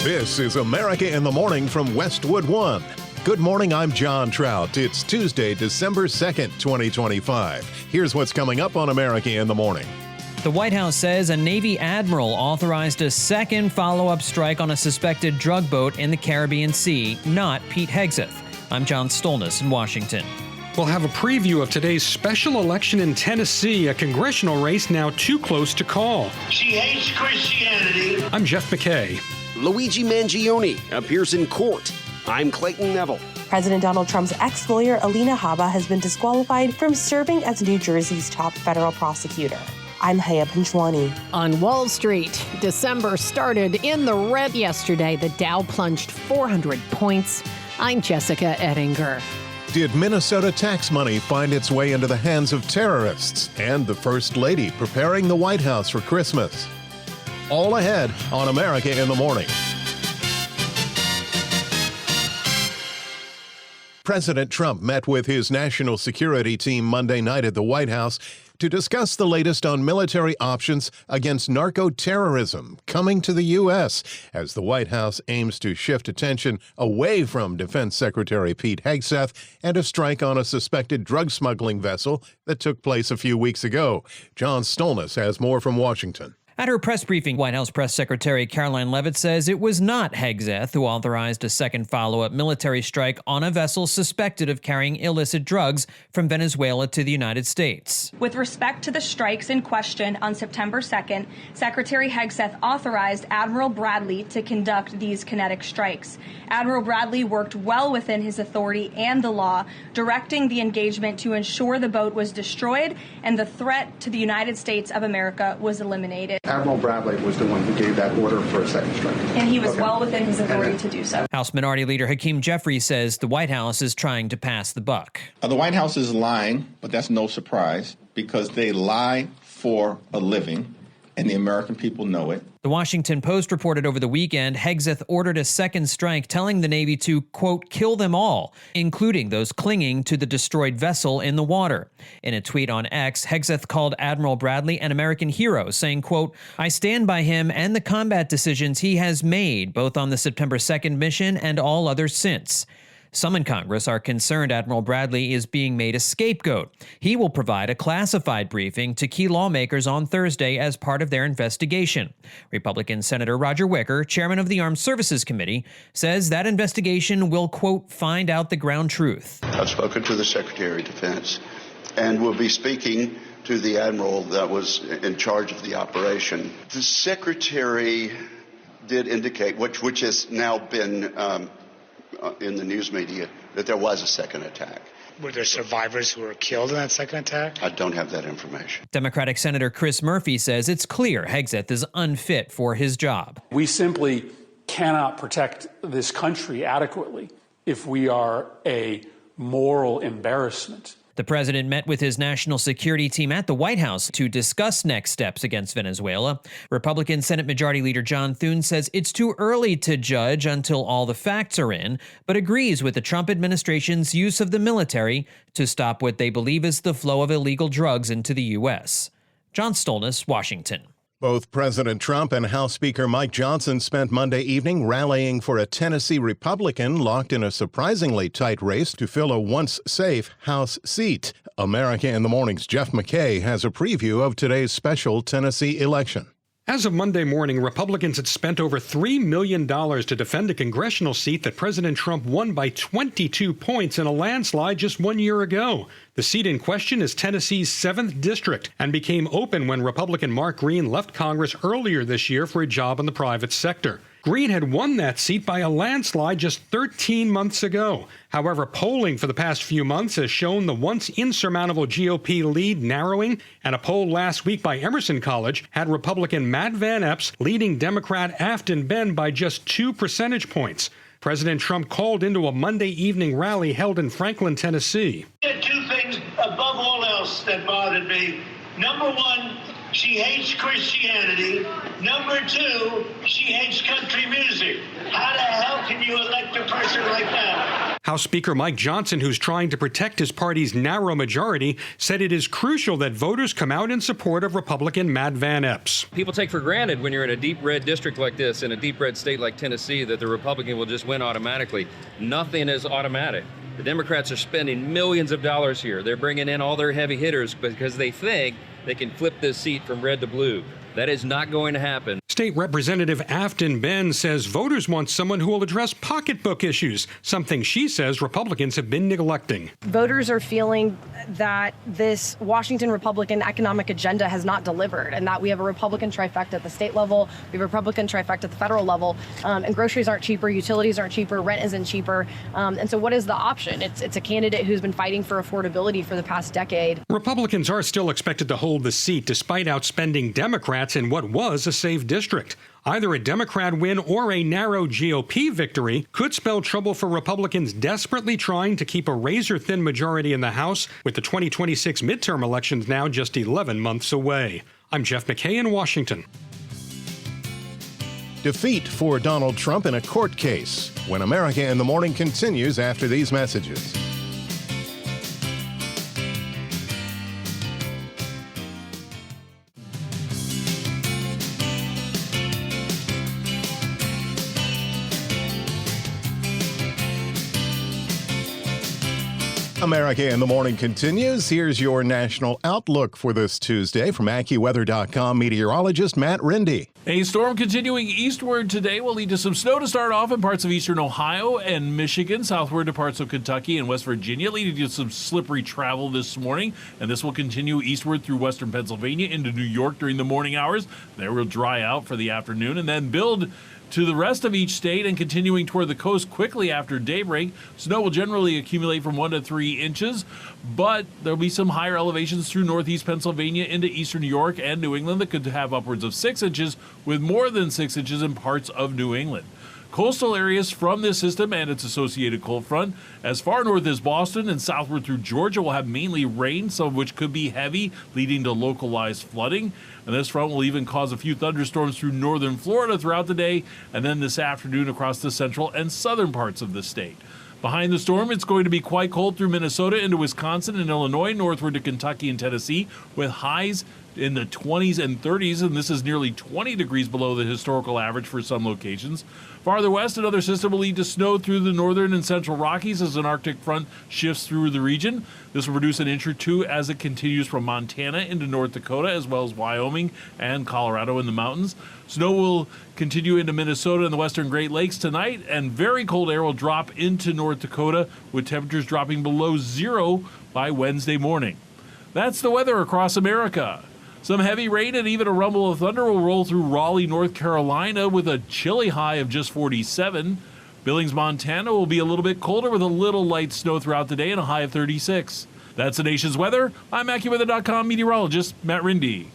This is America in the Morning from Westwood One. Good morning, I'm John Trout. It's Tuesday, December 2nd, 2025. Here's what's coming up on America in the Morning. The White House says a Navy admiral authorized a second follow-up strike on a suspected drug boat in the Caribbean Sea, not Pete Hegseth. I'm John Stolnis in Washington. We'll have a preview of today's special election in Tennessee, a congressional race now too close to call. She hates Christianity. I'm Jeff McKay. Luigi Mangione appears in court. I'm Clayton Neville. President Donald Trump's ex-lawyer Alina Habba has been disqualified from serving as New Jersey's top federal prosecutor. I'm Haya Panchwani. On Wall Street, December started in the red yesterday. The Dow plunged 400 points. I'm Jessica Ettinger. Did Minnesota tax money find its way into the hands of terrorists? And the First Lady preparing the White House for Christmas. All ahead on America in the Morning. President Trump met with his national security team Monday night at the White House to discuss the latest on military options against narco-terrorism coming to the U.S. as the White House aims to shift attention away from Defense Secretary Pete Hegseth and a strike on a suspected drug smuggling vessel that took place a few weeks ago. John Stolnis has more from Washington. At her press briefing, White House Press Secretary Caroline Leavitt says it was not Hegseth who authorized a second follow-up military strike on a vessel suspected of carrying illicit drugs from Venezuela to the United States. With respect to the strikes in question on September 2nd, Secretary Hegseth authorized Admiral Bradley to conduct these kinetic strikes. Admiral Bradley worked well within his authority and the law, directing the engagement to ensure the boat was destroyed and the threat to the United States of America was eliminated. Admiral Bradley was the one who gave that order for a second strike. And he was well within his authority to do so. House Minority Leader Hakeem Jeffries says the White House is trying to pass the buck. The White House is lying, but that's no surprise because they lie for a living, and the American people know it. The Washington Post reported over the weekend Hegseth ordered a second strike, telling the Navy to, quote, kill them all, including those clinging to the destroyed vessel in the water. In a tweet on X, Hegseth called Admiral Bradley an American hero, saying, quote, I stand by him and the combat decisions he has made, both on the September 2nd mission and all others since. Some in Congress are concerned Admiral Bradley is being made a scapegoat. He will provide a classified briefing to key lawmakers on Thursday as part of their investigation. Republican Senator Roger Wicker, chairman of the Armed Services Committee, says that investigation will, quote, find out the ground truth. I've spoken to the Secretary of Defense and will be speaking to the admiral that was in charge of the operation. The Secretary did indicate, which has now been in the news media, that there was a second attack. Were there survivors who were killed in that second attack? I don't have that information. Democratic Senator Chris Murphy says it's clear Hegseth is unfit for his job. We simply cannot protect this country adequately if we are a moral embarrassment. The president met with his national security team at the White House to discuss next steps against Venezuela. Republican Senate Majority Leader John Thune says it's too early to judge until all the facts are in, but agrees with the Trump administration's use of the military to stop what they believe is the flow of illegal drugs into the U.S. John Stolnis, Washington. Both President Trump and House Speaker Mike Johnson spent Monday evening rallying for a Tennessee Republican locked in a surprisingly tight race to fill a once-safe House seat. America in the Morning's Jeff McKay has a preview of today's special Tennessee election. As of Monday morning, Republicans had spent over $3 million to defend a congressional seat that President Trump won by 22 points in a landslide just 1 year ago. The seat in question is Tennessee's 7th district and became open when Republican Mark Green left Congress earlier this year for a job in the private sector. Green had won that seat by a landslide just 13 months ago. However, polling for the past few months has shown the once insurmountable GOP lead narrowing, and a poll last week by Emerson College had Republican Matt Van Epps leading Democrat Afton Benn by just 2 percentage points. President Trump called into a Monday evening rally held in Franklin, Tennessee. There are two things above all else that bothered me. Number one, she hates Christianity. Number two, she hates country music. How the hell can you elect a person like that? House Speaker Mike Johnson, who's trying to protect his party's narrow majority, said it is crucial that voters come out in support of Republican Matt Van Epps. People take for granted when you're in a deep red district like this, in a deep red state like Tennessee, that the Republican will just win automatically. Nothing is automatic. The Democrats are spending millions of dollars here. They're bringing in all their heavy hitters because they think they can flip this seat from red to blue. That is not going to happen. State Representative Afton Ben says voters want someone who will address pocketbook issues, something she says Republicans have been neglecting. Voters are feeling that this Washington Republican economic agenda has not delivered, and that we have a Republican trifecta at the state level, we have a Republican trifecta at the federal level, and groceries aren't cheaper, utilities aren't cheaper, rent isn't cheaper. And so what is the option? It's a candidate who's been fighting for affordability for the past decade. Republicans are still expected to hold the seat despite outspending Democrats in what was a safe district. Either a Democrat win or a narrow GOP victory could spell trouble for Republicans desperately trying to keep a razor-thin majority in the House, with the 2026 midterm elections now just 11 months away. I'm Jeff McKay in Washington. Defeat for Donald Trump in a court case. When America in the Morning continues after these messages. America in the Morning continues. Here's your national outlook for this Tuesday from AccuWeather.com meteorologist Matt Rindy. A storm continuing eastward today will lead to some snow to start off in parts of eastern Ohio and Michigan, southward to parts of Kentucky and West Virginia, leading to some slippery travel this morning. And this will continue eastward through western Pennsylvania into New York during the morning hours. There will dry out for the afternoon and then build to the rest of each state and continuing toward the coast quickly after daybreak. Snow will generally accumulate from 1 to 3 inches, but there'll be some higher elevations through northeast Pennsylvania into eastern New York and New England that could have upwards of 6 inches, with more than 6 inches in parts of New England. Coastal areas from this system and its associated cold front as far north as Boston and southward through Georgia will have mainly rain, some of which could be heavy, leading to localized flooding. And this front will even cause a few thunderstorms through northern Florida throughout the day, and then this afternoon across the central and southern parts of the state. Behind the storm, it's going to be quite cold through Minnesota into Wisconsin and Illinois, northward to Kentucky and Tennessee, with highs in the 20s and 30s, and this is nearly 20 degrees below the historical average for some locations. Farther west, another system will lead to snow through the northern and central Rockies as an Arctic front shifts through the region. This will produce an inch or two as it continues from Montana into North Dakota, as well as Wyoming and Colorado in the mountains. Snow will continue into Minnesota and the western Great Lakes tonight, and very cold air will drop into North Dakota, with temperatures dropping below zero by Wednesday morning. That's the weather across America. Some heavy rain and even a rumble of thunder will roll through Raleigh, North Carolina, with a chilly high of just 47. Billings, Montana will be a little bit colder with a little light snow throughout the day and a high of 36. That's the nation's weather. I'm AccuWeather.com meteorologist Matt Rindy.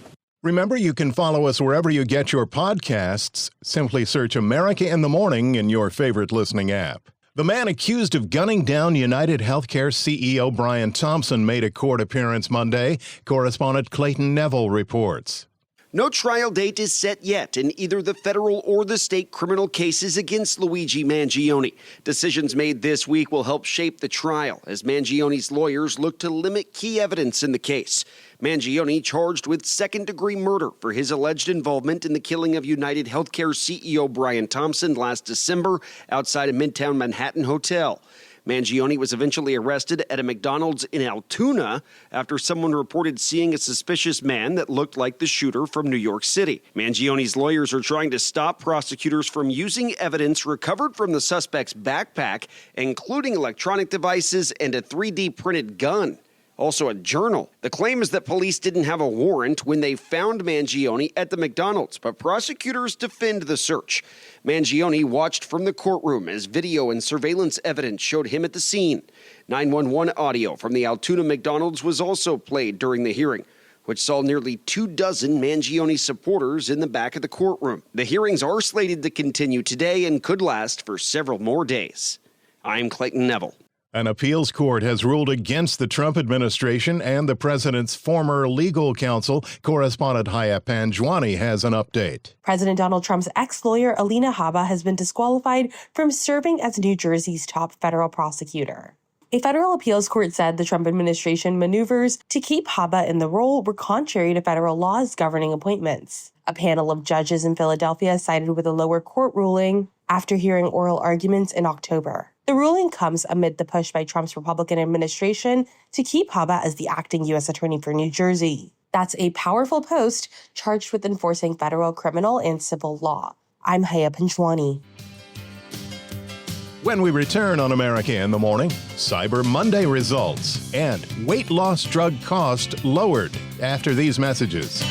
Remember, you can follow us wherever you get your podcasts. Simply search America in the Morning in your favorite listening app. The man accused of gunning down United Healthcare CEO Brian Thompson made a court appearance Monday. Correspondent Clayton Neville reports. No trial date is set yet in either the federal or the state criminal cases against Luigi Mangione. Decisions made this week will help shape the trial as Mangione's lawyers look to limit key evidence in the case. Mangione charged with second-degree murder for his alleged involvement in the killing of United Healthcare CEO Brian Thompson last December outside a Midtown Manhattan hotel. Mangione was eventually arrested at a McDonald's in Altoona after someone reported seeing a suspicious man that looked like the shooter from New York City. Mangione's lawyers are trying to stop prosecutors from using evidence recovered from the suspect's backpack, including electronic devices and a 3D printed gun. Also a journal. The claim is that police didn't have a warrant when they found Mangione at the McDonald's, but prosecutors defend the search. Mangione watched from the courtroom as video and surveillance evidence showed him at the scene. 911 audio from the Altoona McDonald's was also played during the hearing, which saw nearly 24 Mangione supporters in the back of the courtroom. The hearings are slated to continue today and could last for several more days. I'm Clayton Neville. An appeals court has ruled against the Trump administration and the president's former legal counsel. Correspondent Mangione has an update. President Donald Trump's ex-lawyer, Alina Habba, has been disqualified from serving as New Jersey's top federal prosecutor. A federal appeals court said the Trump administration maneuvers to keep Habba in the role were contrary to federal laws governing appointments. A panel of judges in Philadelphia sided with a lower court ruling after hearing oral arguments in October. The ruling comes amid the push by Trump's Republican administration to keep Habba as the acting U.S. Attorney for New Jersey. That's a powerful post charged with enforcing federal criminal and civil law. I'm Mangione. When we return on America in the Morning, Cyber Monday results and weight loss drug cost lowered after these messages.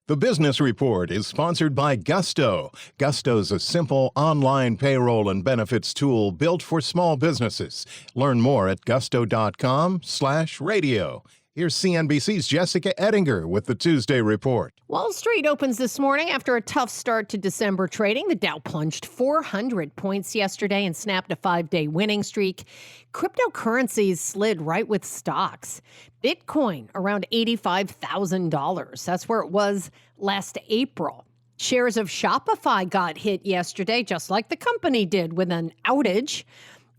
The Business Report is sponsored by Gusto. Gusto's a simple online payroll and benefits tool built for small businesses. Learn more at gusto.com/radio. Here's CNBC's Jessica Ettinger with the Tuesday Report. Wall Street opens this morning after a tough start to December trading. The Dow plunged 400 points yesterday and snapped a 5-day winning streak. Cryptocurrencies slid right with stocks. Bitcoin around $85,000. That's where it was last April. Shares of Shopify got hit yesterday, just like the company did, with an outage.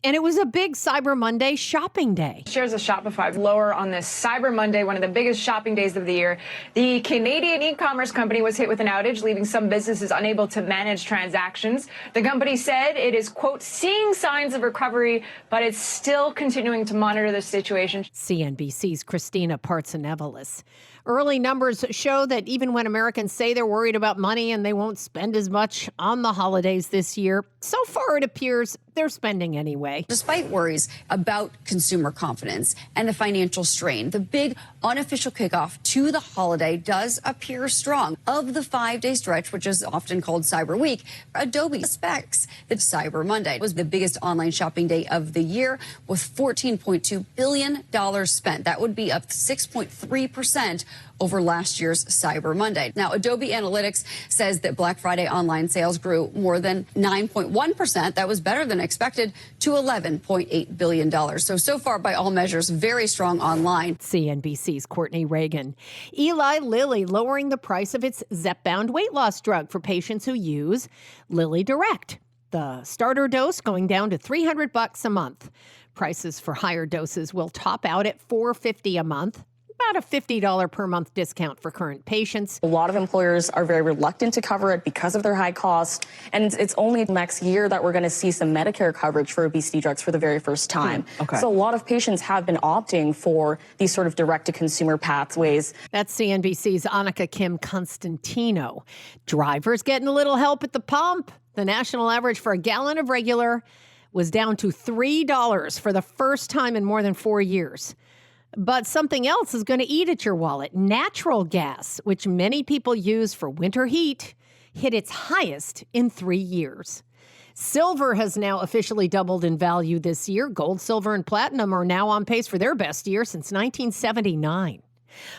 And it was a big Cyber Monday shopping day. Shares of Shopify lower on this Cyber Monday, one of the biggest shopping days of the year. The Canadian e-commerce company was hit with an outage, leaving some businesses unable to manage transactions. The company said it is, quote, seeing signs of recovery, but it's still continuing to monitor the situation. CNBC's Christina Partsinevelis. Early numbers show that even when Americans say they're worried about money and they won't spend as much on the holidays this year, so far it appears they're spending anyway. Despite worries about consumer confidence and the financial strain, the big unofficial kickoff to the holiday does appear strong. Of the 5-day stretch, which is often called Cyber Week, Adobe expects that Cyber Monday was the biggest online shopping day of the year, with $14.2 billion spent. That would be up 6.3% over last year's Cyber Monday. Now, Adobe Analytics says that Black Friday online sales grew more than 9.1%. That was better than expected, to $11.8 billion. So far, by all measures, very strong online. CNBC's Courtney Reagan. Eli Lilly lowering the price of its Zepbound weight loss drug for patients who use Lilly Direct. The starter dose going down to $300 a month. Prices for higher doses will top out at $450 a month. About a $50 per month discount for current patients. A lot of employers are very reluctant to cover it because of their high cost. And it's only next year that we're going to see some Medicare coverage for obesity drugs for the very first time. Okay. So a lot of patients have been opting for these sort of direct-to-consumer pathways. That's CNBC's Annika Kim Constantino. Drivers getting a little help at the pump. The national average for a gallon of regular was down to $3 for the first time in more than 4 years. But something else is going to eat at your wallet. Natural gas, which many people use for winter heat, hit its highest in 3 years. Silver has now officially doubled in value this year. Gold, silver, and platinum are now on pace for their best year since 1979.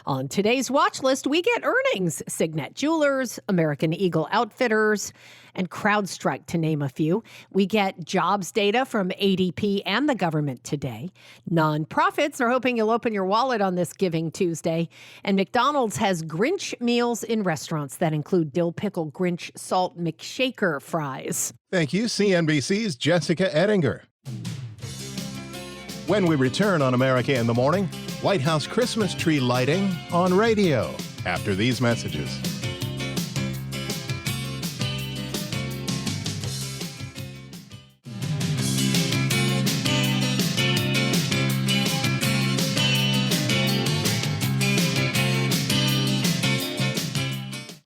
On today's watch list, we get earnings. Signet Jewelers, American Eagle Outfitters, and CrowdStrike, to name a few. We get jobs data from ADP and the government today. Nonprofits are hoping you'll open your wallet on this Giving Tuesday. And McDonald's has Grinch meals in restaurants that include dill pickle Grinch salt McShaker fries. Thank you, CNBC's Jessica Ettinger. When we return on America in the Morning, White House Christmas tree lighting on radio after these messages.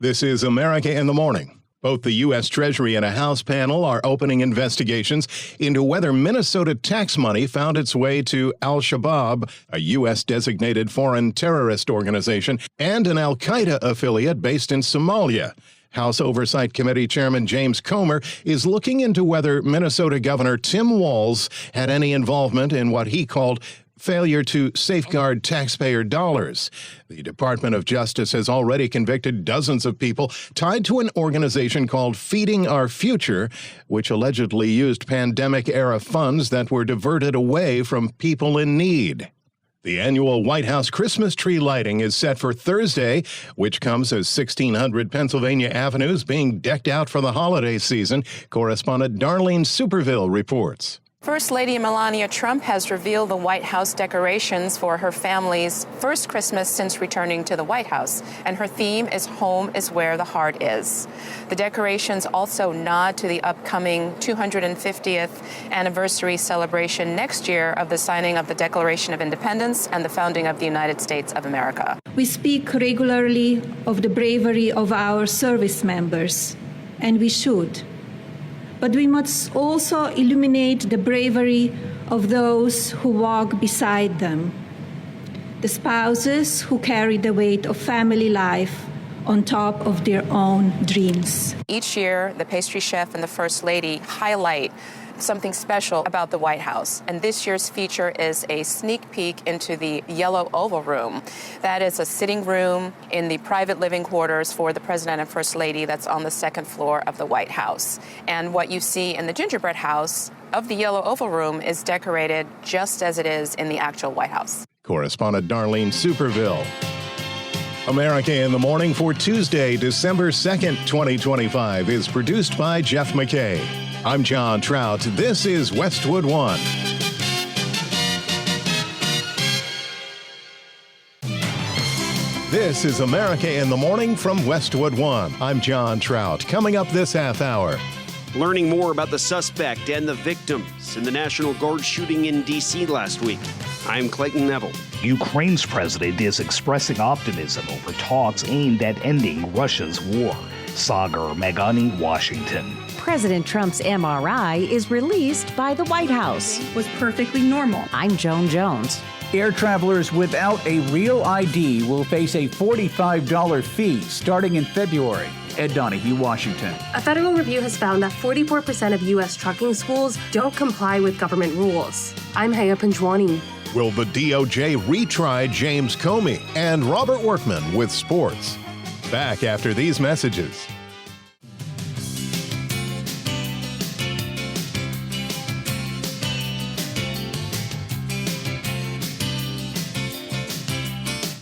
This is America in the Morning. Both the U.S. Treasury and a House panel are opening investigations into whether Minnesota tax money found its way to Al-Shabaab, a U.S.-designated foreign terrorist organization, and an al-Qaeda affiliate based in Somalia. House Oversight Committee Chairman James Comer is looking into whether Minnesota Governor Tim Walz had any involvement in what he called failure to safeguard taxpayer dollars. The Department of Justice has already convicted dozens of people tied to an organization called Feeding Our Future, which allegedly used pandemic-era funds that were diverted away from people in need. The annual White House Christmas tree lighting is set for Thursday, which comes as 1600 Pennsylvania Avenue is being decked out for the holiday season. Correspondent Darlene Superville reports. First Lady Melania Trump has revealed the White House decorations for her family's first Christmas since returning to the White House, and her theme is "Home is where the heart is." The decorations also nod to the upcoming 250th anniversary celebration next year of the signing of the Declaration of Independence and the founding of the United States of America. We speak regularly of the bravery of our service members, and we should. But we must also illuminate the bravery of those who walk beside them, the spouses who carry the weight of family life on top of their own dreams. Each year, the pastry chef and the First Lady highlight something special about the White House. And this year's feature is a sneak peek into the Yellow Oval Room. That is a sitting room in the private living quarters for the President and First Lady that's on the second floor of the White House. And what you see in the gingerbread house of the Yellow Oval Room is decorated just as it is in the actual White House. Correspondent Darlene Superville. America in the Morning for Tuesday, December 2nd, 2025 is produced by Jeff McKay. I'm John Trout. This is Westwood One. This is America in the Morning from Westwood One. I'm John Trout. Coming up this half hour. Learning more about the suspect and the victims in the National Guard shooting in D.C. last week. I'm Clayton Neville. Ukraine's president is expressing optimism over talks aimed at ending Russia's war. Sagar Meghani, Washington. President Trump's MRI is released by the White House. Was perfectly normal. I'm Joan Jones. Air travelers without a real ID will face a $45 fee starting in February. Ed Donahue, Washington. A federal review has found that 44% of U.S. trucking schools don't comply with government rules. I'm Haya Panjwani. Will the DOJ retry James Comey? And Robert Workman with sports. Back after these messages.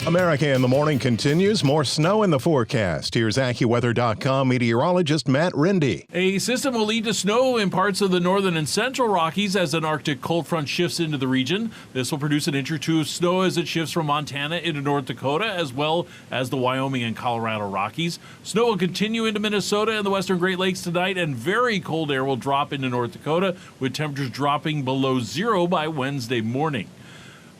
America in the Morning continues. More snow in the forecast. Here's AccuWeather.com meteorologist Matt Rindy. A system will lead to snow in parts of the northern and central Rockies as an Arctic cold front shifts into the region. This will produce an inch or two of snow as it shifts from Montana into North Dakota, as well as the Wyoming and Colorado Rockies. Snow will continue into Minnesota and the western Great Lakes tonight, and very cold air will drop into North Dakota, with temperatures dropping below zero by Wednesday morning.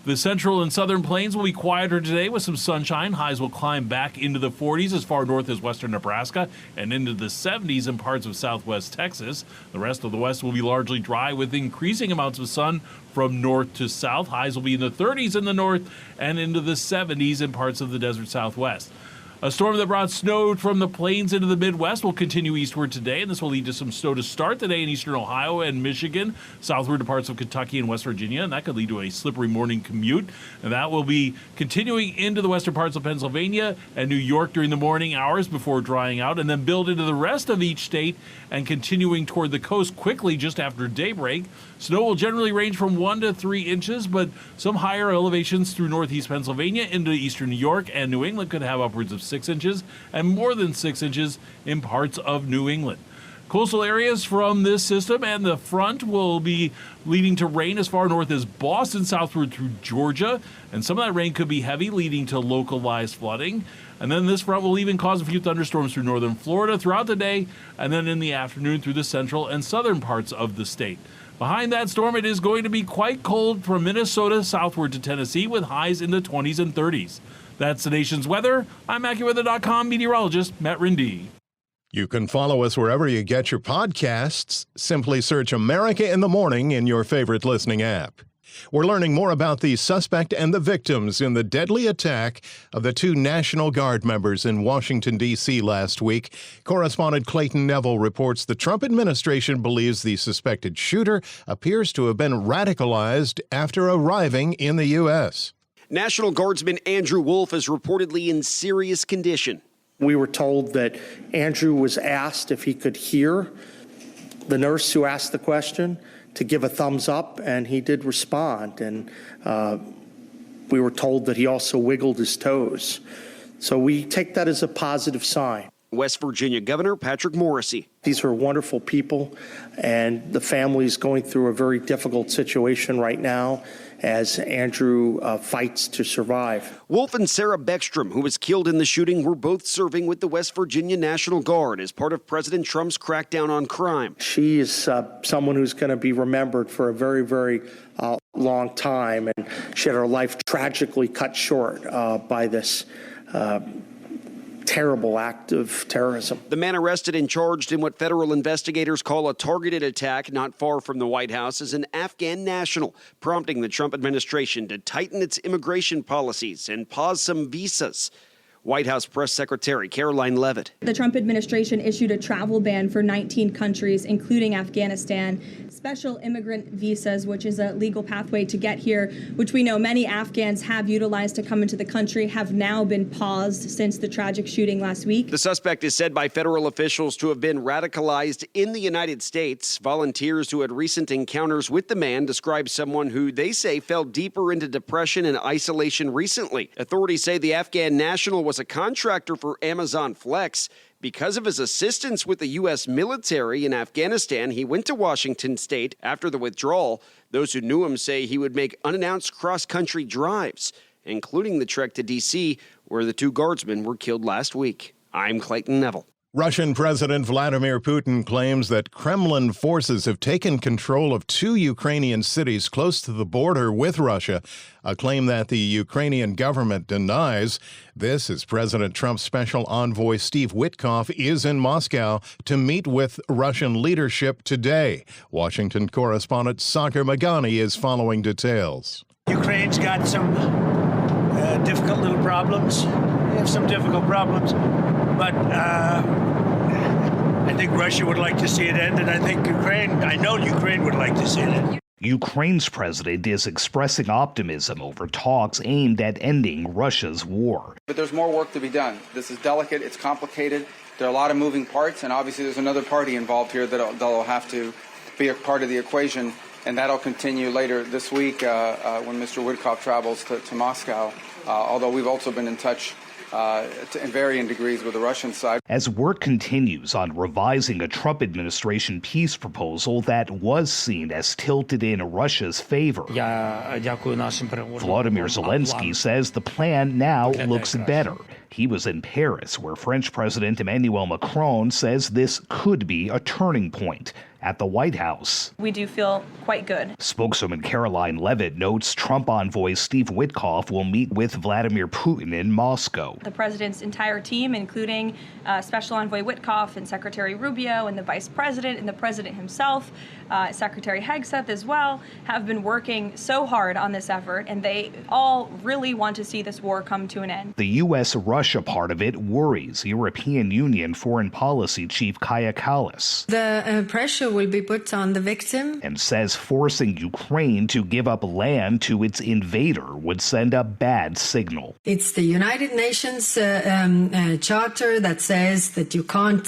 The central and southern plains will be quieter today with some sunshine. Highs will climb back into the 40s as far north as western Nebraska and into the 70s in parts of southwest Texas. The rest of the west will be largely dry with increasing amounts of sun from north to south. Highs will be in the 30s in the north and into the 70s in parts of the desert southwest. A storm that brought snow from the plains into the Midwest will continue eastward today, and this will lead to some snow to start today in eastern Ohio and Michigan, southward to parts of Kentucky and West Virginia, and that could lead to a slippery morning commute. And that will be continuing into the western parts of Pennsylvania and New York during the morning hours before drying out, and then build into the rest of each state and continuing toward the coast quickly just after daybreak. Snow will generally range from 1 to 3 inches, but some higher elevations through northeast Pennsylvania into eastern New York and New England could have upwards of 6 inches and more than 6 inches in parts of New England. Coastal areas from this system and the front will be leading to rain as far north as Boston, southward through Georgia, and some of that rain could be heavy, leading to localized flooding. And then this front will even cause a few thunderstorms through northern Florida throughout the day, and then in the afternoon through the central and southern parts of the state. Behind that storm, it is going to be quite cold from Minnesota southward to Tennessee, with highs in the 20s and 30s. That's the nation's weather. I'm AccuWeather.com meteorologist Matt Rindy. You can follow us wherever you get your podcasts. Simply search America in the Morning in your favorite listening app. We're learning more about the suspect and the victims in the deadly attack of the 2 National Guard members in Washington, D.C. last week. Correspondent Clayton Neville reports the Trump administration believes the suspected shooter appears to have been radicalized after arriving in the U.S. National Guardsman Andrew Wolf is reportedly in serious condition. We were told that Andrew was asked if he could hear the nurse who asked the question to give a thumbs up, and he did respond. And we were told that he also wiggled his toes. So we take that as a positive sign. West Virginia Governor Patrick Morrisey. These are wonderful people, and the family is going through a very difficult situation right now as Andrew fights to survive. Wolf and Sarah Beckstrom, who was killed in the shooting, were both serving with the West Virginia National Guard as part of President Trump's crackdown on crime. She is someone who's going to be remembered for a very, very long time, and she had her life tragically cut short by this terrible act of terrorism. The man arrested and charged in what federal investigators call a targeted attack not far from the White House is an Afghan national, prompting the Trump administration to tighten its immigration policies and pause some visas. White House Press Secretary Caroline Leavitt. The Trump administration issued a travel ban for 19 countries, including Afghanistan. Special immigrant visas, which is a legal pathway to get here, which we know many Afghans have utilized to come into the country, have now been paused since the tragic shooting last week. The suspect is said by federal officials to have been radicalized in the United States. Volunteers who had recent encounters with the man describe someone who they say fell deeper into depression and isolation recently. Authorities say the Afghan national was a contractor for Amazon Flex. Because of his assistance with the U.S. military in Afghanistan, he went to Washington state after the withdrawal. Those who knew him say he would make unannounced cross-country drives, including the trek to D.C., where the 2 guardsmen were killed last week. I'm Clayton Neville. Russian President Vladimir Putin claims that Kremlin forces have taken control of 2 Ukrainian cities close to the border with Russia, a claim that the Ukrainian government denies. This as President Trump's special envoy Steve Witkoff is in Moscow to meet with Russian leadership today. Washington correspondent Sagar Magani is following details. Ukraine's got some difficult little problems. They have some difficult problems, but I think Russia would like to see it end, and I know Ukraine would like to see it end. Ukraine's president is expressing optimism over talks aimed at ending Russia's war. But there's more work to be done. This is delicate, it's complicated, there are a lot of moving parts, and obviously there's another party involved here that'll have to be a part of the equation, and that'll continue later this week when Mr. Witkoff travels to Moscow, although we've also been in touch in varying degrees with the Russian side. As work continues on revising a Trump administration peace proposal that was seen as tilted in Russia's favor, Volodymyr Zelensky says the plan now looks better. He was in Paris, where French President Emmanuel Macron says this could be a turning point. At the White House, We do feel quite good. Spokeswoman Caroline Leavitt notes Trump envoy Steve Witkoff will meet with Vladimir Putin in Moscow. The president's entire team, including Special Envoy Witkoff and Secretary Rubio and the vice president and the president himself, Secretary Hegseth as well, have been working so hard on this effort, and they all really want to see this war come to an end. The U.S.-Russia part of it worries European Union Foreign Policy Chief Kaja Kallas. The pressure will be put on the victim. And says forcing Ukraine to give up land to its invader would send a bad signal. It's the United Nations charter that says that you can't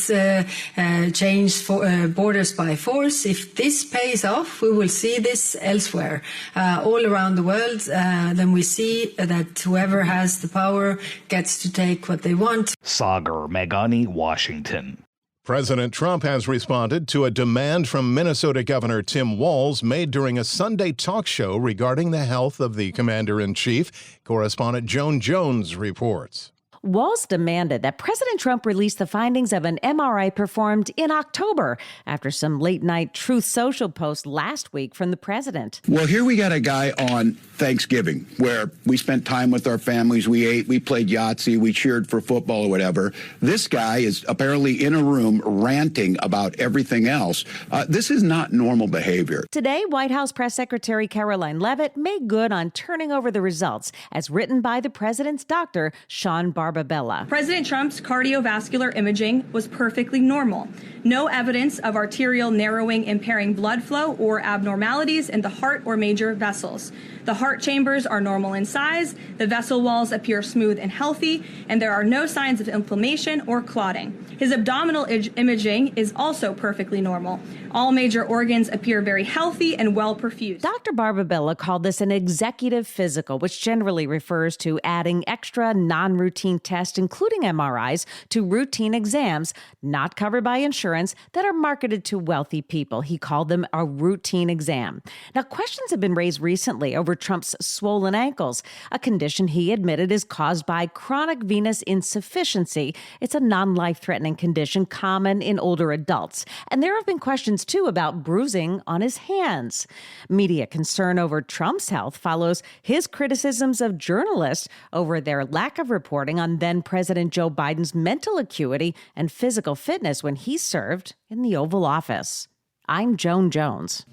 change borders by force. If this pays off, we will see this elsewhere, all around the world. Then we see that whoever has the power gets to take what they want. Sagar Magani, Washington. President Trump has responded to a demand from Minnesota Governor Tim Walz made during a Sunday talk show regarding the health of the commander-in-chief. Correspondent Joan Jones reports. Walz demanded that President Trump release the findings of an MRI performed in October after some late-night Truth Social posts last week from the president. Well, here we got a guy on Thanksgiving where we spent time with our families, we ate, we played Yahtzee, we cheered for football or whatever. This guy is apparently in a room ranting about everything else. This is not normal behavior. Today, White House Press Secretary Caroline Leavitt made good on turning over the results as written by the president's doctor, Sean Barbabella. President Trump's cardiovascular imaging was perfectly normal. No evidence of arterial narrowing impairing blood flow or abnormalities in the heart or major vessels. The heart chambers are normal in size, the vessel walls appear smooth and healthy, and there are no signs of inflammation or clotting. His abdominal imaging is also perfectly normal. All major organs appear very healthy and well perfused. Dr. Barbabella called this an executive physical, which generally refers to adding extra non-routine tests, including MRIs, to routine exams not covered by insurance that are marketed to wealthy people. He called them a routine exam. Now, questions have been raised recently over Trump's swollen ankles, a condition he admitted is caused by chronic venous insufficiency. It's a non-life-threatening condition common in older adults. And there have been questions, too, about bruising on his hands. Media concern over Trump's health follows his criticisms of journalists over their lack of reporting on then-President Joe Biden's mental acuity and physical fitness when he served in the Oval Office. I'm Joan Jones.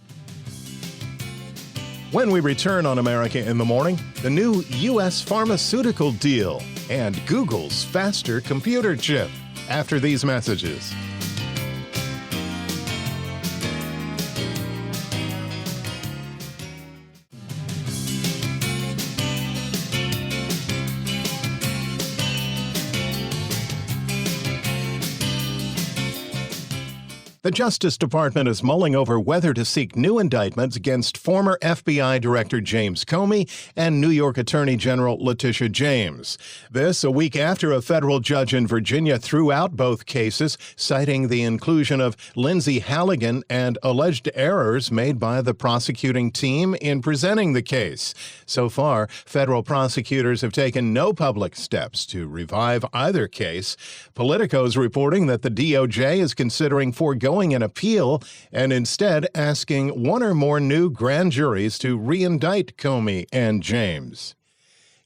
When we return on America in the Morning, the new U.S. pharmaceutical deal and Google's faster computer chip. After these messages. The Justice Department is mulling over whether to seek new indictments against former FBI Director James Comey and New York Attorney General Letitia James. This a week after a federal judge in Virginia threw out both cases, citing the inclusion of Lindsay Halligan and alleged errors made by the prosecuting team in presenting the case. So far, federal prosecutors have taken no public steps to revive either case. Politico's reporting that the DOJ is considering foregoing an appeal and instead asking one or more new grand juries to re-indict Comey and James.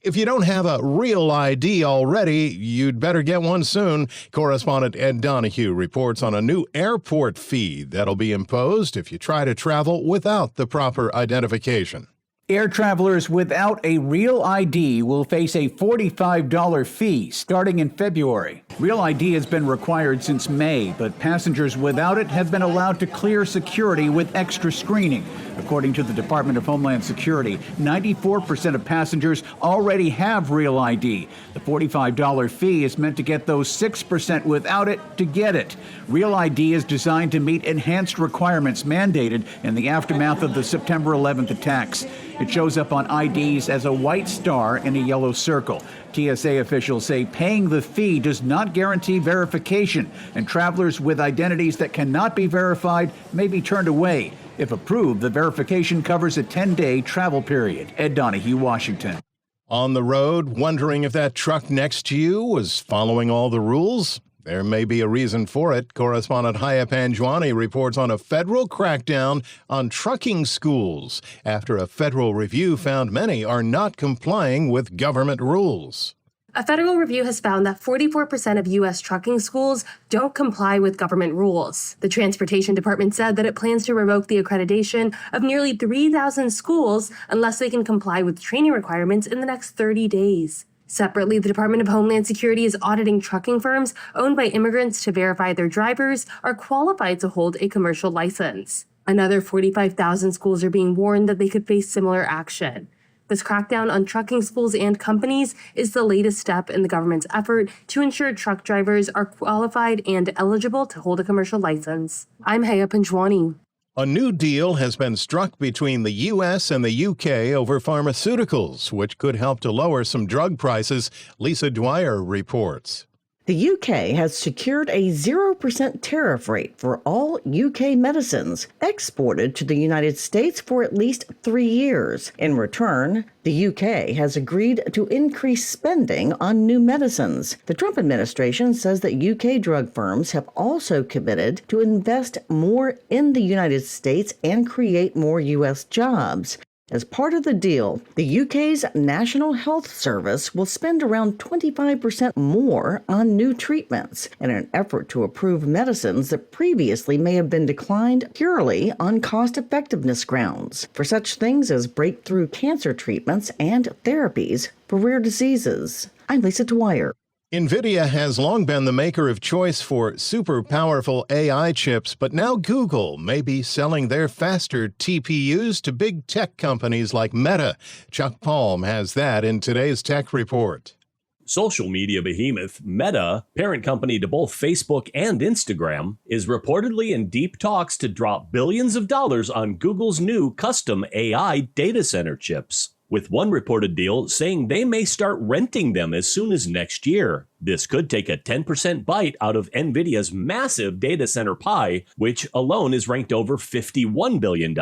If you don't have a real ID already, you'd better get one soon. Correspondent Ed Donahue reports on a new airport fee that'll be imposed if you try to travel without the proper identification. Air travelers without a real ID will face a $45 fee starting in February. Real ID has been required since May, but passengers without it have been allowed to clear security with extra screening. According to the Department of Homeland Security, 94% of passengers already have real ID. The $45 fee is meant to get those 6% without it to get it. Real ID is designed to meet enhanced requirements mandated in the aftermath of the September 11th attacks. It shows up on IDs as a white star in a yellow circle. TSA officials say paying the fee does not guarantee verification, and travelers with identities that cannot be verified may be turned away. If approved, the verification covers a 10-day travel period. Ed Donahue, Washington. On the road, wondering if that truck next to you was following all the rules? There may be a reason for it. Correspondent Haya Panjwani reports on a federal crackdown on trucking schools after a federal review found many are not complying with government rules. A federal review has found that 44% of U.S. trucking schools don't comply with government rules. The Transportation Department said that it plans to revoke the accreditation of nearly 3,000 schools unless they can comply with training requirements in the next 30 days. Separately, the Department of Homeland Security is auditing trucking firms owned by immigrants to verify their drivers are qualified to hold a commercial license. Another 45,000 schools are being warned that they could face similar action. This crackdown on trucking schools and companies is the latest step in the government's effort to ensure truck drivers are qualified and eligible to hold a commercial license. I'm Haya Panjwani. A new deal has been struck between the U.S. and the U.K. over pharmaceuticals, which could help to lower some drug prices, Lisa Dwyer reports. The UK has secured a 0% tariff rate for all UK medicines exported to the United States for at least 3 years. In return, the UK has agreed to increase spending on new medicines. The Trump administration says that UK drug firms have also committed to invest more in the United States and create more U.S. jobs. As part of the deal, the UK's National Health Service will spend around 25% more on new treatments in an effort to approve medicines that previously may have been declined purely on cost-effectiveness grounds for such things as breakthrough cancer treatments and therapies for rare diseases. I'm Lisa Dwyer. NVIDIA has long been the maker of choice for super powerful AI chips, but now Google may be selling their faster TPUs to big tech companies like Meta. Chuck Palm has that in today's Tech Report. Social media behemoth Meta, parent company to both Facebook and Instagram, is reportedly in deep talks to drop billions of dollars on Google's new custom AI data center chips, with one reported deal saying they may start renting them as soon as next year. This could take a 10% bite out of NVIDIA's massive data center pie, which alone is ranked over $51 billion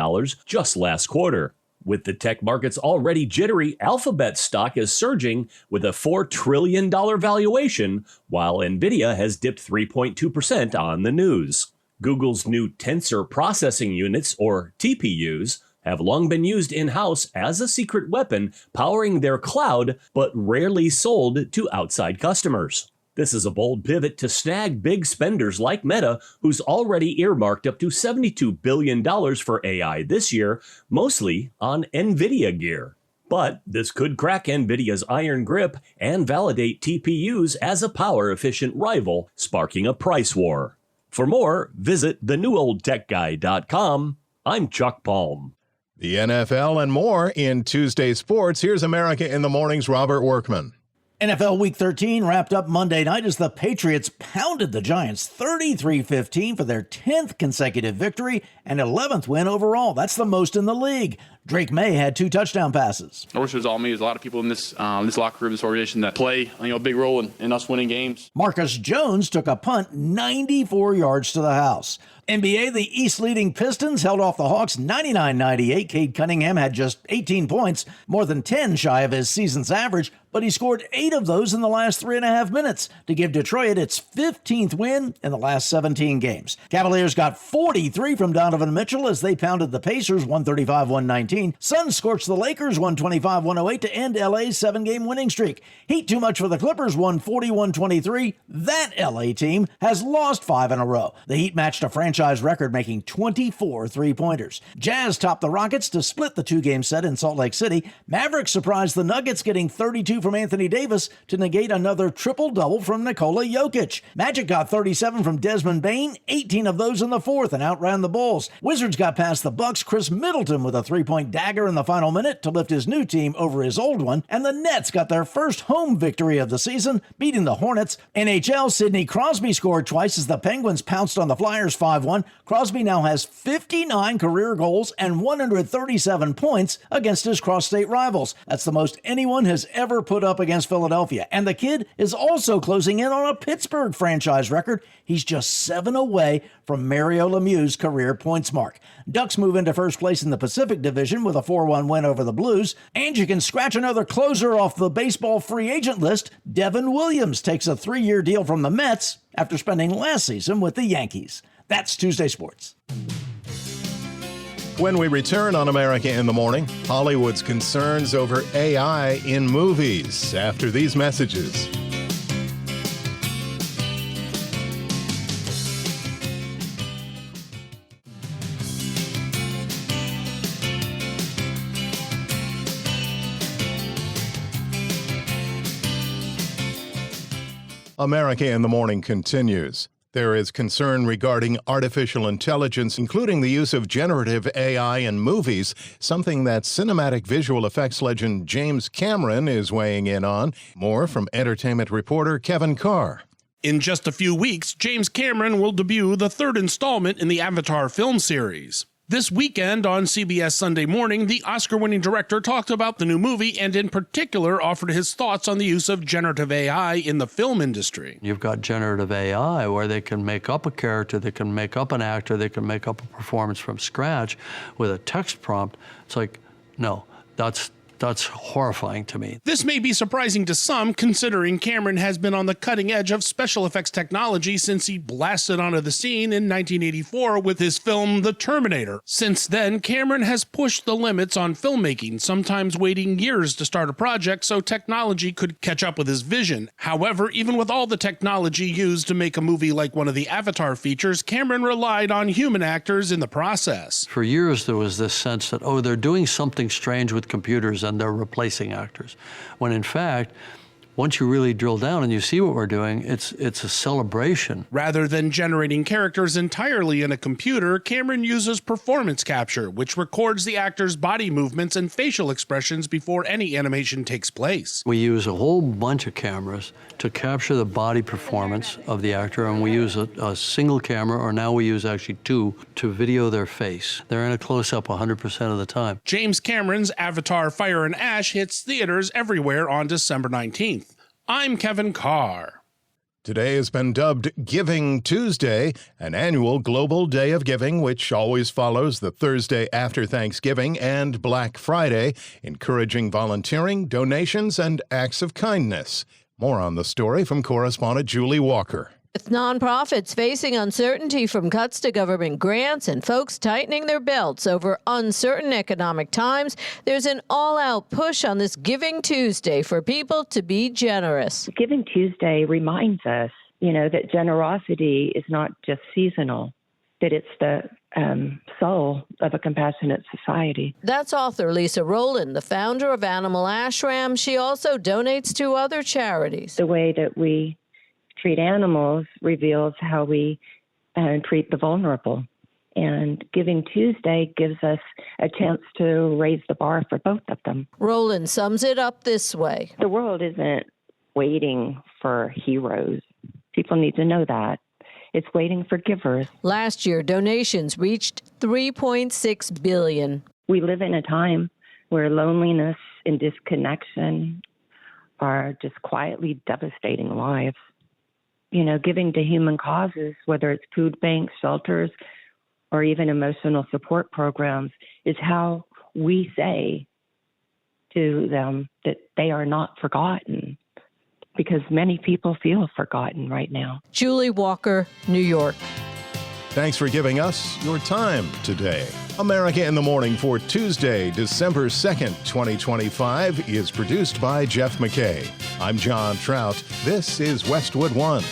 just last quarter. With the tech markets already jittery, Alphabet stock is surging with a $4 trillion valuation, while NVIDIA has dipped 3.2% on the news. Google's new Tensor Processing Units, or TPUs, have long been used in-house as a secret weapon powering their cloud, but rarely sold to outside customers. This is a bold pivot to snag big spenders like Meta, who's already earmarked up to $72 billion for AI this year, mostly on NVIDIA gear. But this could crack NVIDIA's iron grip and validate TPUs as a power-efficient rival, sparking a price war. For more, visit thenewoldtechguy.com. I'm Chuck Palm. The NFL and more in Tuesday Sports. Here's America in the Morning's Robert Workman. NFL Week 13 wrapped up Monday night as the Patriots pounded the Giants 33-15 for their 10th consecutive victory and 11th win overall. That's the most in the league. Drake May had 2 touchdown passes. I wish it was all me. There's a lot of people in this locker room, this organization that play a big role in us winning games. Marcus Jones took a punt 94 yards to the house. NBA, the East-leading Pistons held off the Hawks 99-98. Cade Cunningham had just 18 points, more than 10 shy of his season's average, but he scored 8 of those in the last 3.5 minutes to give Detroit its 15th win in the last 17 games. Cavaliers got 43 from Donovan Mitchell as they pounded the Pacers 135-119. Suns scorched the Lakers 125-108 to end LA's 7-game winning streak. Heat too much for the Clippers 140-123. That LA team has lost 5 in a row. The Heat matched a franchise record, making 24 three-pointers. Jazz topped the Rockets to split the 2-game set in Salt Lake City. Mavericks surprised the Nuggets, getting 32 from Anthony Davis to negate another triple-double from Nikola Jokic. Magic got 37 from Desmond Bane, 18 of those in the fourth, and outran the Bulls. Wizards got past the Bucks. Chris Middleton with a 3-point dagger in the final minute to lift his new team over his old one, and the Nets got their first home victory of the season, beating the Hornets. NHL, Sidney Crosby scored twice as the Penguins pounced on the Flyers 5-1. Crosby now has 59 career goals and 137 points against his cross-state rivals. That's the most anyone has ever put up against Philadelphia. And the kid is also closing in on a Pittsburgh franchise record. He's just 7 away from Mario Lemieux's career points mark. Ducks move into first place in the Pacific Division with a 4-1 win over the Blues. And you can scratch another closer off the baseball free agent list. Devin Williams takes a 3-year deal from the Mets after spending last season with the Yankees. That's Tuesday Sports. When we return on America in the Morning, Hollywood's concerns over AI in movies after these messages. America in the Morning continues. There is concern regarding artificial intelligence, including the use of generative AI in movies, something that cinematic visual effects legend James Cameron is weighing in on. More from entertainment reporter Kevin Carr. In just a few weeks, James Cameron will debut the 3rd installment in the Avatar film series. This weekend on CBS Sunday Morning, the Oscar-winning director talked about the new movie and in particular offered his thoughts on the use of generative AI in the film industry. You've got generative AI where they can make up a character, they can make up an actor, they can make up a performance from scratch with a text prompt. It's like, no, that's horrifying to me. This may be surprising to some, considering Cameron has been on the cutting edge of special effects technology since he blasted onto the scene in 1984 with his film The Terminator. Since then, Cameron has pushed the limits on filmmaking, sometimes waiting years to start a project so technology could catch up with his vision. However, even with all the technology used to make a movie like one of the Avatar features, Cameron relied on human actors in the process. For years, there was this sense that, oh, they're doing something strange with computers and they're replacing actors, when in fact, once you really drill down and you see what we're doing, it's a celebration. Rather than generating characters entirely in a computer, Cameron uses performance capture, which records the actor's body movements and facial expressions before any animation takes place. We use a whole bunch of cameras to capture the body performance of the actor, and we use a single camera, or now we use actually two, to video their face. They're in a close-up 100% of the time. James Cameron's Avatar: Fire and Ash hits theaters everywhere on December 19th. I'm Kevin Carr. Today has been dubbed Giving Tuesday, an annual global day of giving, which always follows the Thursday after Thanksgiving and Black Friday, encouraging volunteering, donations, and acts of kindness. More on the story from correspondent Julie Walker. With nonprofits facing uncertainty from cuts to government grants and folks tightening their belts over uncertain economic times, there's an all-out push on this Giving Tuesday for people to be generous. Giving Tuesday reminds us, that generosity is not just seasonal, that it's the soul of a compassionate society. That's author Lisa Rowland, the founder of Animal Ashram. She also donates to other charities. The way that we treat animals reveals how we treat the vulnerable. And Giving Tuesday gives us a chance to raise the bar for both of them. Rowland sums it up this way. The world isn't waiting for heroes. People need to know that. It's waiting for givers. Last year, donations reached $3.6 billion. We live in a time where loneliness and disconnection are just quietly devastating lives. Giving to human causes, whether it's food banks, shelters, or even emotional support programs, is how we say to them that they are not forgotten, because many people feel forgotten right now. Julie Walker, New York. Thanks for giving us your time today. America in the Morning for Tuesday, December 2nd, 2025 is produced by Jeff McKay. I'm John Trout. This is Westwood One.